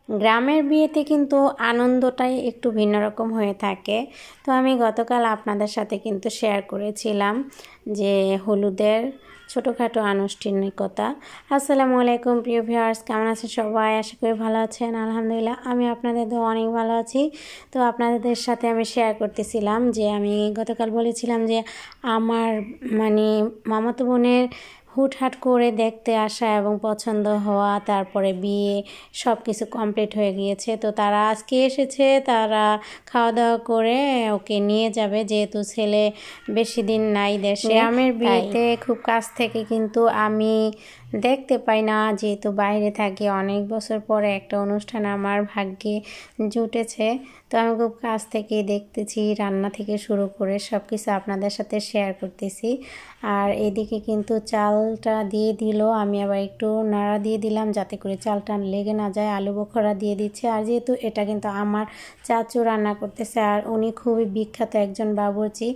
গ্রামের বিয়েতে কিন্তু আনন্দটাই একটু ভিন্ন রকম হয়ে থাকে। তো আমি গতকাল আপনাদের সাথে কিন্তু শেয়ার করেছিলাম যে হলুদের ছোটোখাটো আনুষ্ঠানিকতা। আসসালামু আলাইকুম প্রিয় ভিউয়ার্স, কেমন আছেন সবাই? আশা করি ভালো আছেন। আলহামদুলিল্লাহ আমি আপনাদের তো অনেক ভালো আছি। তো আপনাদের সাথে আমি শেয়ার করতেছিলাম যে আমি গতকাল বলেছিলাম যে আমার মামাতো বোনের হুটহাট করে দেখতে আসা এবং পছন্দ হওয়া, তারপরে বিয়ে সব কিছু কমপ্লিট হয়ে গিয়েছে। তো তারা আজকে এসেছে, তারা খাওয়া দাওয়া করে ওকে নিয়ে যাবে, যেহেতু ছেলে বেশি দিন নাই দেশে। গ্রামের বিয়েতে খুব কাছ থেকে কিন্তু আমি দেখতে পাই না, যেহেতু বাইরে থাকি। অনেক বছর পরে একটা অনুষ্ঠান আমার ভাগ্যে জুটেছে। তো আমি খুব কাছ থেকে দেখতেছি, রান্না থেকে শুরু করে সব কিছু আপনাদের সাথে শেয়ার করতেছি। আর এদিকে কিন্তু চালটা দিয়ে দিল, আমি আবার একটু নাড়া দিয়ে দিলাম যাতে করে চালটা লেগে না যায়। আলু বোখরা দিয়ে দিচ্ছে। আর যেহেতু এটা কিন্তু আমার চাচু রান্না করতেছে, আর উনি খুবই বিখ্যাত একজন বাবুর্চি,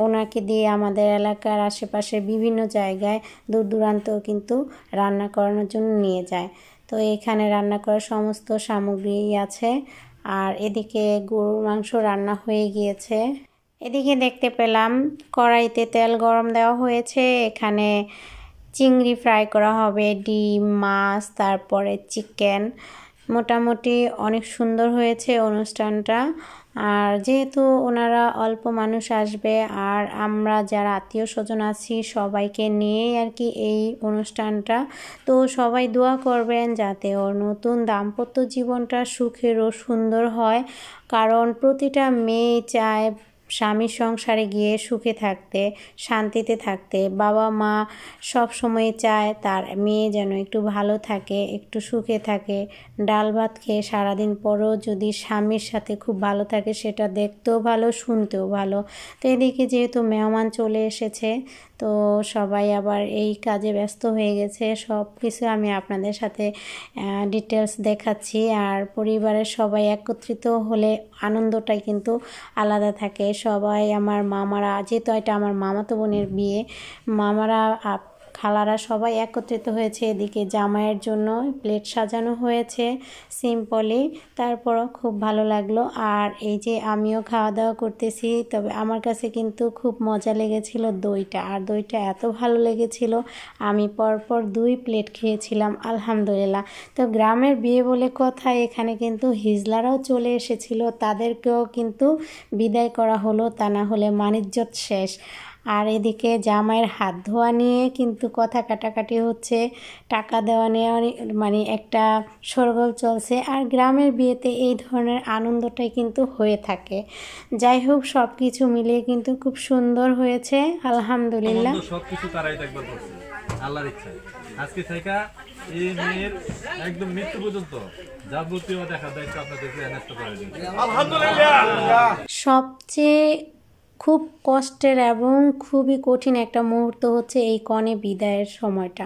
ওনাকে দিয়ে আমাদের এলাকার আশেপাশে বিভিন্ন জায়গায় দূর দূরান্তেও কিন্তু রান্না করানোর জন্য নিয়ে যায়। তো এখানে রান্না করার সমস্ত সামগ্রী আছে। আর এদিকে গরুর মাংস রান্না হয়ে গিয়েছে। এদিকে দেখতে পেলাম কড়াইতে তেল গরম দেওয়া হয়েছে। এখানে চিংড়ি ফ্রাই করা হবে, ডিম, মাছ, তারপরে চিকেন। মোটামুটি অনেক সুন্দর হয়েছে অনুষ্ঠানটা। আর যেহেতু ওনারা অল্প মানুষ আসবে, আর আমরা যারা আত্মীয় স্বজন আছি সবাইকে নিয়েই আর কি এই অনুষ্ঠানটা। তো সবাই দোয়া করবেন যাতে ওর নতুন দাম্পত্য জীবনটা সুখের ও সুন্দর হয়, কারণ প্রতিটা মেয়ে চায় স্বামীর সংসারে গিয়ে সুখে থাকতে, শান্তিতে থাকতে। বাবা মা সব সময় চায় তার মেয়ে যেন একটু ভালো থাকে, একটু সুখে থাকে। ডাল ভাত খেয়ে সারাদিন পরও যদি স্বামীর সাথে খুব ভালো থাকে, সেটা দেখতেও ভালো, শুনতেও ভালো। তো এদিকে যেহেতু মেহমান চলে এসেছে, তো সবাই আবার এই কাজে ব্যস্ত হয়ে গেছে। সব কিছু আমি আপনাদের সাথে ডিটেলস দেখাচ্ছি। আর পরিবারের সবাই একত্রিত হলে আনন্দটাই কিন্তু আলাদা থাকে। সবাই আমার মামারা, যেহেতু এটা আমার মামাতো বোনের বিয়ে, মামারা খালারা সবাই একত্রিত হয়েছে। এদিকে জামাইয়ের জন্য প্লেট সাজানো হয়েছে সিম্পলি, তারপরও খুব ভালো লাগলো। আর এই যে আমিও খাওয়া দাওয়া করতেছি। তবে আমার কাছে কিন্তু খুব মজা লেগেছিল দইটা, আর দইটা এত ভালো লেগেছিল আমি পরপর 2 প্লেট খেয়েছিলাম আলহামদুলিল্লাহ। তো গ্রামের বিয়ে বলে কথা, এখানে কিন্তু হিজলারাও চলে এসেছিল, তাদেরকেও কিন্তু বিদায় করা হলো, তা না হলে মানিজ্জত শেষ। আর এদিকে জামাইয়ের হাত ধোয়া নিয়ে কিন্তু কথা কাটাকাটি হচ্ছে, টাকা দেওয়া নেওয়া একটা শোরগোল চলছে। আর গ্রামের বিয়েতে এই ধরনের আনন্দটাই কিন্তু হয়ে থাকে। যাই হোক, সব কিছু মিলিয়ে কিন্তু খুব সুন্দর হয়েছে আলহামদুলিল্লাহ। সব কিছু তারাই একবার করছে আল্লাহর ইচ্ছা। আজকে থেকে এই মেয়ের একদম মৃত্যু পর্যন্ত যাবতীয় দেখা দায়িত্ব আপনাদেরকে ন্যস্ত করে দিন আলহামদুলিল্লাহ। সবচেয়ে খুব কষ্টের এবং খুবই কঠিন একটা মুহূর্ত হচ্ছে এই কনে বিদায়ের সময়টা।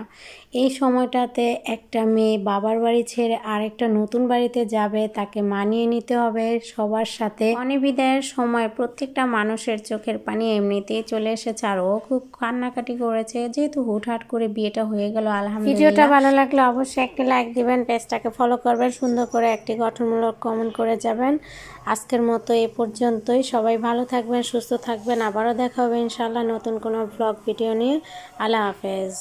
এই সময়টাতে একটা মেয়ে বাবার বাড়ি ছেড়ে আরেকটা নতুন বাড়িতে যাবে, তাকে মানিয়ে নিতে হবে সবার সাথে। কনে বিদায়ের সময় প্রত্যেকটা মানুষের চোখের পানি এমনিতেই চলে এসেছে, আর ও খুব কান্নাকাটি করেছে, যেহেতু হুটহাট করে বিয়েটা হয়ে গেল আলহামদুলিল্লাহ। ভিডিওটা ভালো লাগলে অবশ্যই একটি লাইক দিবেন, পেজটাকে ফলো করবেন, সুন্দর করে একটি গঠনমূলক কমেন্ট করে যাবেন। আজকের মতো এ পর্যন্তই। সবাই ভালো থাকবেন, সুস্থ থাকবেন। আবারও দেখা হবে ইনশাআল্লাহ নতুন কোনো ব্লগ ভিডিও নিয়ে। আল্লাহ হাফেজ।